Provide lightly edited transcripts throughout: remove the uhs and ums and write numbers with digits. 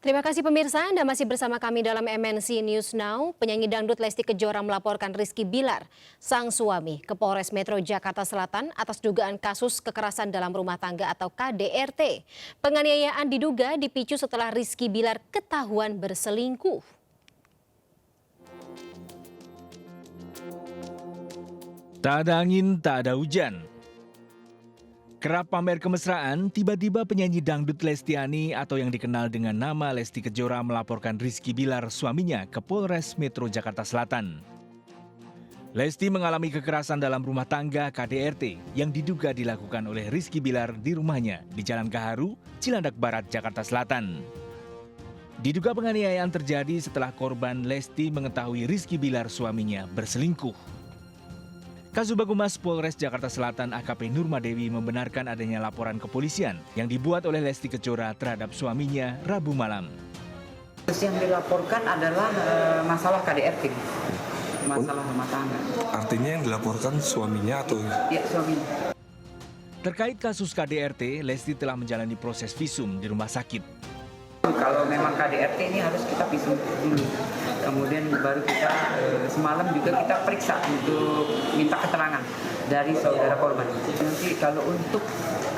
Terima kasih pemirsa, Anda masih bersama kami dalam MNC News Now. Penyanyi dangdut Lesti Kejora melaporkan Rizky Bilar, sang suami, ke Polres Metro Jakarta Selatan atas dugaan kasus kekerasan dalam rumah tangga atau KDRT. Penganiayaan diduga dipicu setelah Rizky Bilar ketahuan berselingkuh. Tak ada angin, tak ada hujan. Kerap pamer kemesraan, tiba-tiba penyanyi dangdut Lestiani atau yang dikenal dengan nama Lesti Kejora melaporkan Rizky Bilar, suaminya, ke Polres Metro Jakarta Selatan. Lesti mengalami kekerasan dalam rumah tangga KDRT yang diduga dilakukan oleh Rizky Bilar di rumahnya di Jalan Gaharu, Cilandak Barat, Jakarta Selatan. Diduga penganiayaan terjadi setelah korban Lesti mengetahui Rizky Bilar, suaminya, berselingkuh. Kasubag Humas Polres Jakarta Selatan AKP Nurmadewi membenarkan adanya laporan kepolisian yang dibuat oleh Lesti Kejora terhadap suaminya Rabu malam. Yang dilaporkan adalah masalah KDRT, masalah rumah tangga. Artinya yang dilaporkan suaminya atau? Ya, suaminya. Terkait kasus KDRT, Lesti telah menjalani proses visum di rumah sakit. Kalau memang KDRT ini harus kita visum dulu. Kemudian baru kita semalam juga kita periksa untuk minta keterangan dari saudara korban. Nanti kalau untuk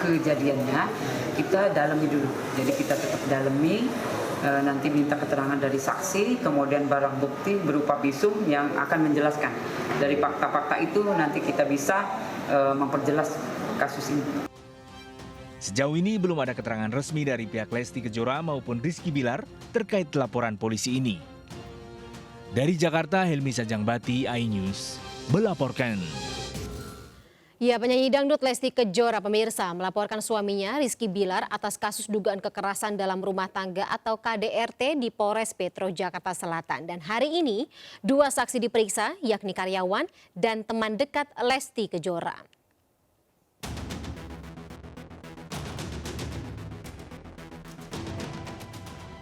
kejadiannya kita dalami dulu. Jadi kita tetap dalami, nanti minta keterangan dari saksi, kemudian barang bukti berupa visum yang akan menjelaskan. Dari fakta-fakta itu nanti kita bisa memperjelas kasus ini. Sejauh ini belum ada keterangan resmi dari pihak Lesti Kejora maupun Rizky Bilar terkait laporan polisi ini. Dari Jakarta, Helmi Sajangbati, iNews, melaporkan. Ya, penyanyi dangdut Lesti Kejora pemirsa melaporkan suaminya Rizky Bilar atas kasus dugaan kekerasan dalam rumah tangga atau KDRT di Polres Metro Jakarta Selatan. Dan hari ini dua saksi diperiksa, yakni karyawan dan teman dekat Lesti Kejora.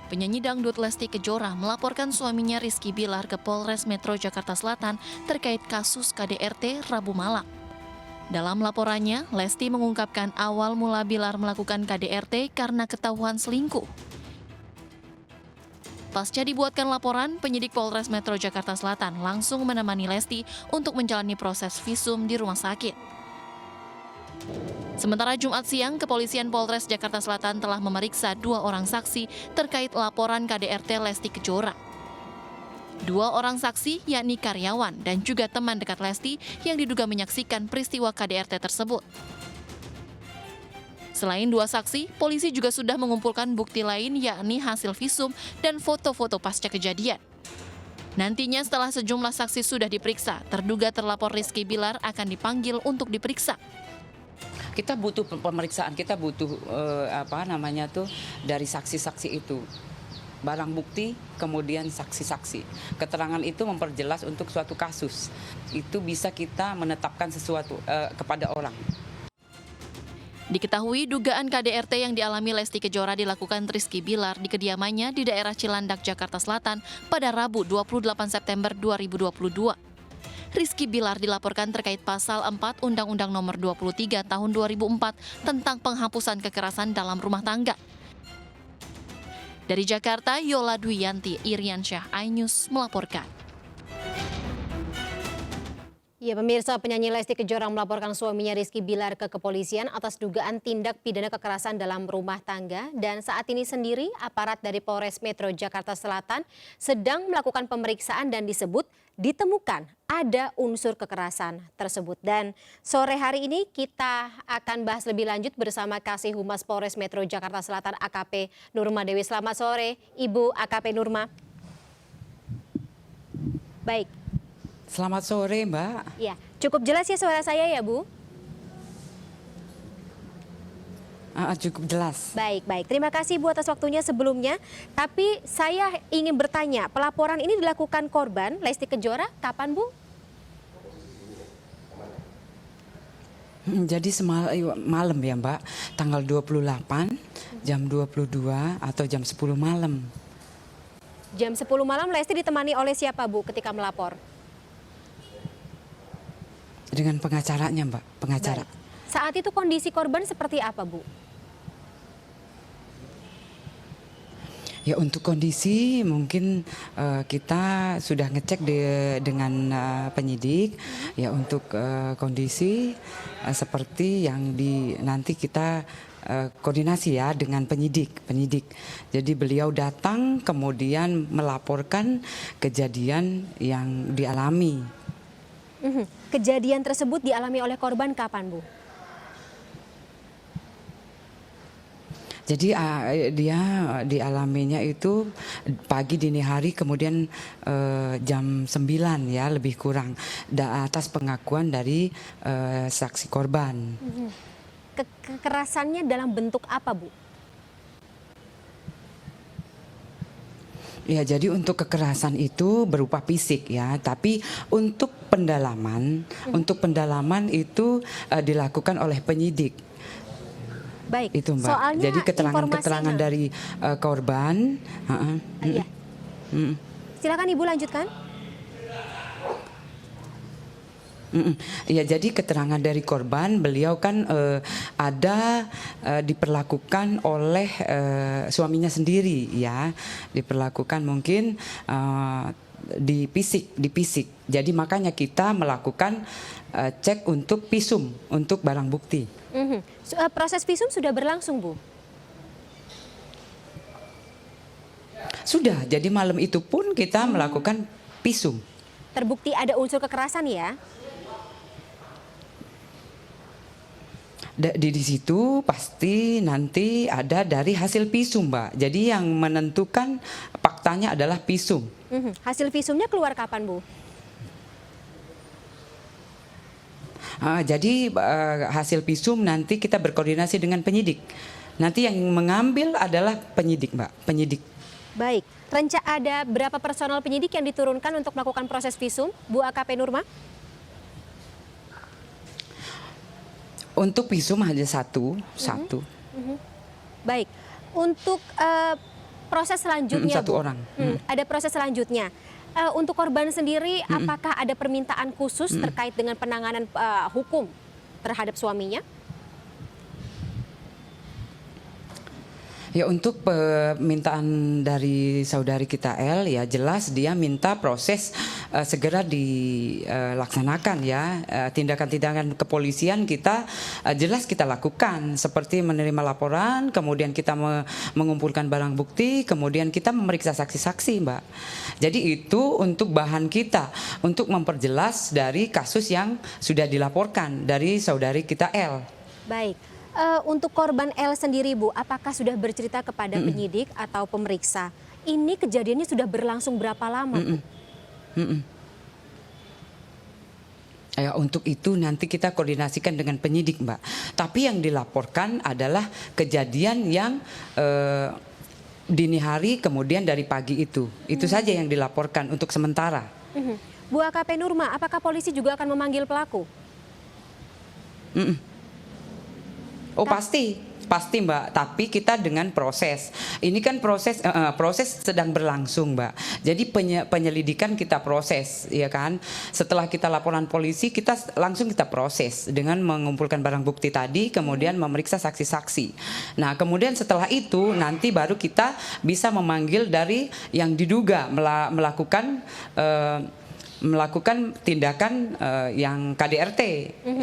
Penyanyi dangdut Lesti Kejora melaporkan suaminya Rizky Bilar ke Polres Metro Jakarta Selatan terkait kasus KDRT Rabu malam. Dalam laporannya, Lesti mengungkapkan awal mula Bilar melakukan KDRT karena ketahuan selingkuh. Pasca dibuatkan laporan, penyidik Polres Metro Jakarta Selatan langsung menemani Lesti untuk menjalani proses visum di rumah sakit. Sementara Jumat siang, Kepolisian Polres Jakarta Selatan telah memeriksa dua orang saksi terkait laporan KDRT Lesti Kejora. Dua orang saksi, yakni karyawan dan juga teman dekat Lesti yang diduga menyaksikan peristiwa KDRT tersebut. Selain dua saksi, polisi juga sudah mengumpulkan bukti lain yakni hasil visum dan foto-foto pasca kejadian. Nantinya setelah sejumlah saksi sudah diperiksa, terduga terlapor Rizky Bilar akan dipanggil untuk diperiksa. Kita butuh pemeriksaan, kita butuh dari saksi-saksi itu. Barang bukti, kemudian saksi-saksi. Keterangan itu memperjelas untuk suatu kasus. Itu bisa kita menetapkan sesuatu kepada orang. Diketahui dugaan KDRT yang dialami Lesti Kejora dilakukan Rizky Bilar di kediamannya di daerah Cilandak, Jakarta Selatan pada Rabu 28 September 2022. Rizky Bilar dilaporkan terkait pasal 4 Undang-Undang Nomor 23 Tahun 2004 tentang penghapusan kekerasan dalam rumah tangga. Dari Jakarta, Yola Dwiyanti Iriansyah, iNews melaporkan. Ya, pemirsa, penyanyi Lesti Kejora melaporkan suaminya Rizky Bilar ke kepolisian atas dugaan tindak pidana kekerasan dalam rumah tangga. Dan saat ini sendiri aparat dari Polres Metro Jakarta Selatan sedang melakukan pemeriksaan dan ditemukan ada unsur kekerasan tersebut. Dan sore hari ini kita akan bahas lebih lanjut bersama Kasih Humas Polres Metro Jakarta Selatan AKP Nurma Dewi. Selamat sore, Ibu AKP Nurma. Baik. Selamat sore, Mbak. Ya, cukup jelas ya suara saya ya, Bu? Cukup jelas. Baik. Terima kasih Bu atas waktunya sebelumnya. Tapi saya ingin bertanya, pelaporan ini dilakukan korban Lesti Kejora kapan, Bu? Jadi malam ya, Mbak, tanggal 28, jam 22 atau jam 10 malam. Jam 10 malam Lesti ditemani oleh siapa, Bu, ketika melapor? Dengan pengacaranya, Mbak, pengacara. Baik. Saat itu kondisi korban seperti apa, Bu? Ya untuk kondisi mungkin kita sudah ngecek dengan penyidik ya untuk kondisi seperti yang nanti kita koordinasi ya dengan penyidik. Jadi beliau datang kemudian melaporkan kejadian yang dialami. Kejadian tersebut dialami oleh korban kapan, Bu? Jadi dia dialaminya itu pagi dini hari kemudian jam 9 ya lebih kurang atas pengakuan dari saksi korban. Kekerasannya dalam bentuk apa, Bu? Ya, jadi untuk kekerasan itu berupa fisik ya, tapi untuk pendalaman itu dilakukan oleh penyidik. Baik, Itu Mbak. soalnya Jadi keterangan informasinya- dari korban. Iya. Silakan Ibu lanjutkan. Ya, jadi keterangan dari korban beliau kan ada diperlakukan oleh suaminya sendiri ya, diperlakukan mungkin dipisik. Jadi makanya kita melakukan cek untuk visum untuk barang bukti. Proses visum sudah berlangsung, Bu? Sudah, jadi malam itu pun kita melakukan visum. Terbukti ada unsur kekerasan ya? Di situ pasti nanti ada dari hasil visum, Mbak. Jadi yang menentukan faktanya adalah visum. Hasil visumnya keluar kapan, Bu? Jadi hasil visum nanti kita berkoordinasi dengan penyidik. Nanti yang mengambil adalah penyidik, Mbak. Penyidik. Baik, ada berapa personal penyidik yang diturunkan untuk melakukan proses visum, Bu AKP Nurma? Untuk visum hanya satu. Baik, untuk proses selanjutnya, Satu Bu, orang. ada proses selanjutnya. Untuk korban sendiri, apakah ada permintaan khusus terkait dengan penanganan hukum terhadap suaminya? Ya, untuk permintaan dari saudari kita L ya jelas dia minta proses segera dilaksanakan ya. Tindakan-tindakan kepolisian kita jelas kita lakukan seperti menerima laporan, kemudian kita mengumpulkan barang bukti, kemudian kita memeriksa saksi-saksi, Mbak. Jadi itu untuk bahan kita untuk memperjelas dari kasus yang sudah dilaporkan dari saudari kita L. Baik. Untuk korban L sendiri, Bu, apakah sudah bercerita kepada penyidik atau pemeriksa? Ini kejadiannya sudah berlangsung berapa lama, Bu? Ya, untuk itu nanti kita koordinasikan dengan penyidik, Mbak. Tapi yang dilaporkan adalah kejadian yang dini hari kemudian dari pagi itu. Itu saja yang dilaporkan untuk sementara. Bu AKP Nurma, apakah polisi juga akan memanggil pelaku? Oh pasti Mbak, tapi kita dengan proses. Ini kan proses sedang berlangsung, Mbak. Jadi penyelidikan kita proses, ya kan. Setelah kita laporan polisi, kita langsung kita proses dengan mengumpulkan barang bukti tadi, kemudian memeriksa saksi-saksi. Nah, kemudian setelah itu nanti baru kita bisa memanggil dari yang diduga melakukan tindakan yang KDRT,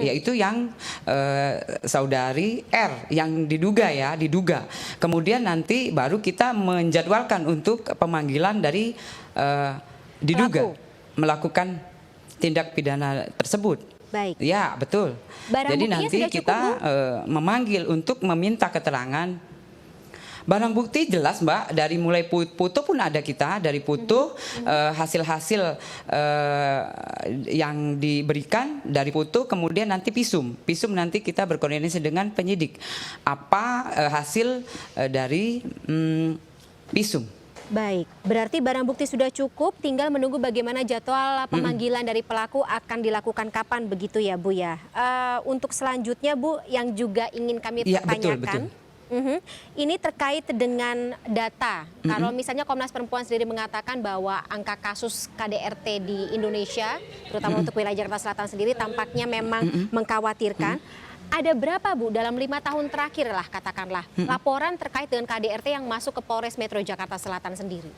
yaitu yang saudari R yang diduga. Kemudian nanti baru kita menjadwalkan untuk pemanggilan dari diduga melakukan tindak pidana tersebut. Baik. Ya, betul. Barang Jadi buktinya nanti sudah cukup, kita memanggil untuk meminta keterangan. Barang bukti jelas, Mbak, dari mulai foto pun ada kita, dari foto hasil-hasil yang diberikan dari foto, kemudian nanti visum nanti kita berkoordinasi dengan penyidik apa hasil dari visum. Baik, berarti barang bukti sudah cukup, tinggal menunggu bagaimana jadwal pemanggilan dari pelaku akan dilakukan kapan, begitu ya, Bu ya. Untuk selanjutnya, Bu, yang juga ingin kami Ya, pertanyakan. betul. Ini terkait dengan data. Kalau misalnya Komnas Perempuan sendiri mengatakan bahwa angka kasus KDRT di Indonesia, terutama untuk wilayah Jakarta Selatan sendiri, tampaknya memang mengkhawatirkan. Ada berapa Bu dalam 5 tahun terakhir lah katakanlah laporan terkait dengan KDRT yang masuk ke Polres Metro Jakarta Selatan sendiri?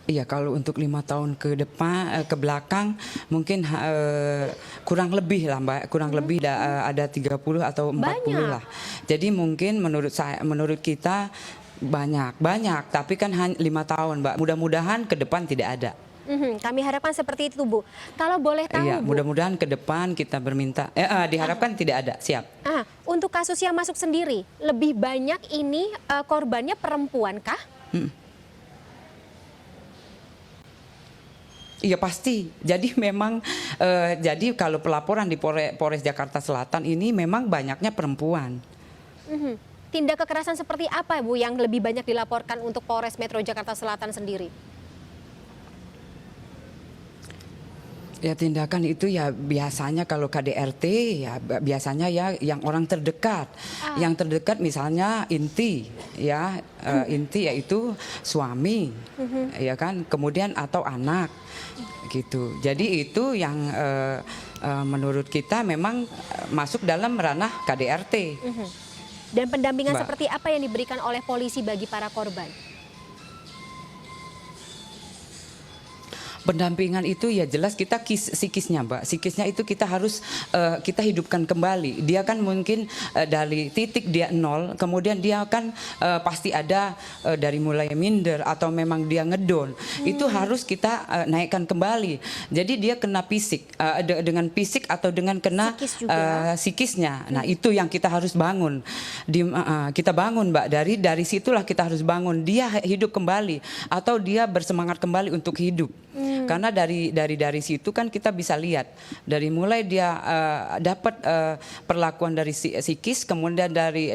Iya, kalau untuk 5 tahun ke depan ke belakang mungkin kurang lebih lah Mbak, kurang lebih ada 30 atau 40 Banyak. lah. Jadi mungkin menurut kita banyak, tapi kan hanya 5 tahun Mbak. Mudah-mudahan ke depan tidak ada. Kami harapkan seperti itu Bu. Kalau boleh tahu Iya, Bu, mudah-mudahan ke depan kita berminta diharapkan tidak ada. Siap. untuk kasus yang masuk sendiri, lebih banyak ini korbannya perempuan kah? Iya pasti. Jadi memang jadi kalau pelaporan di Polres Jakarta Selatan ini memang banyaknya perempuan. Tindak kekerasan seperti apa Bu yang lebih banyak dilaporkan untuk Polres Metro Jakarta Selatan sendiri? Ya tindakan itu ya biasanya kalau KDRT ya biasanya ya yang orang terdekat. Yang terdekat misalnya inti ya, inti yaitu suami ya kan, kemudian atau anak gitu. Jadi itu yang menurut kita memang masuk dalam ranah KDRT. Dan pendampingan Mbak. seperti apa yang diberikan oleh polisi bagi para korban? Pendampingan itu ya jelas kita psikisnya Mbak, psikisnya itu kita harus kita hidupkan kembali. Dia kan mungkin dari titik dia nol, kemudian dia kan pasti ada dari mulai minder atau memang dia ngedon. Itu harus kita naikkan kembali. Jadi dia kena fisik, dengan fisik atau dengan kena Psikis juga. psikisnya. Nah itu yang kita harus bangun. Kita bangun Mbak, dari situlah kita harus bangun. Dia hidup kembali atau dia bersemangat kembali untuk hidup. Karena dari situ kan kita bisa lihat dari mulai dia dapat perlakuan dari psikis, kemudian dari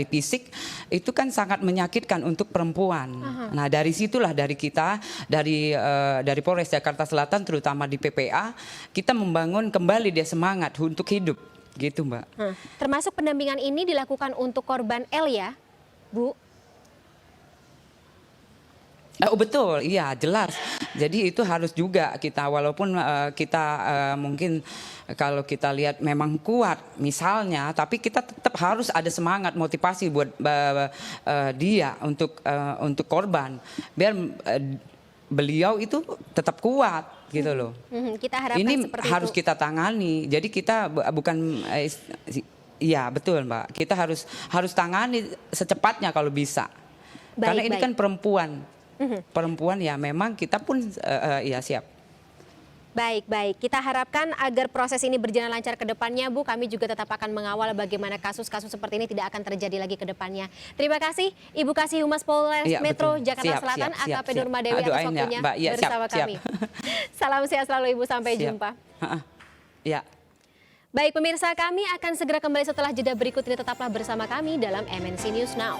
fisik itu kan sangat menyakitkan untuk perempuan. Nah dari situlah dari kita dari Polres Jakarta Selatan terutama di PPA kita membangun kembali dia semangat untuk hidup gitu Mbak. Termasuk pendampingan ini dilakukan untuk korban L ya, Bu? Oh betul, iya jelas. Jadi itu harus juga kita walaupun kita mungkin kalau kita lihat memang kuat misalnya, tapi kita tetap harus ada semangat motivasi buat dia untuk korban biar beliau itu tetap kuat gitu loh. Kita harapkan Ini seperti harus itu. kita tangani. Jadi kita bukan iya betul Mbak. Kita harus tangani secepatnya kalau bisa. Karena ini kan perempuan. Perempuan ya memang kita pun ya siap. Baik. Kita harapkan agar proses ini berjalan lancar ke depannya, Bu. Kami juga tetap akan mengawal bagaimana kasus-kasus seperti ini tidak akan terjadi lagi ke depannya. Terima kasih Ibu Kasih Humas Polres Iya, Metro betul. Jakarta Siap, Selatan, siap, siap, AKP siap. Nurma Dewi atas Doain ya, waktunya Mbak. Iya, siap, bersama siap. kami. Salam sehat selalu Ibu, sampai Siap. jumpa. Ya. Baik pemirsa, kami akan segera kembali setelah jeda berikut ini. Tetaplah bersama kami dalam MNC News Now.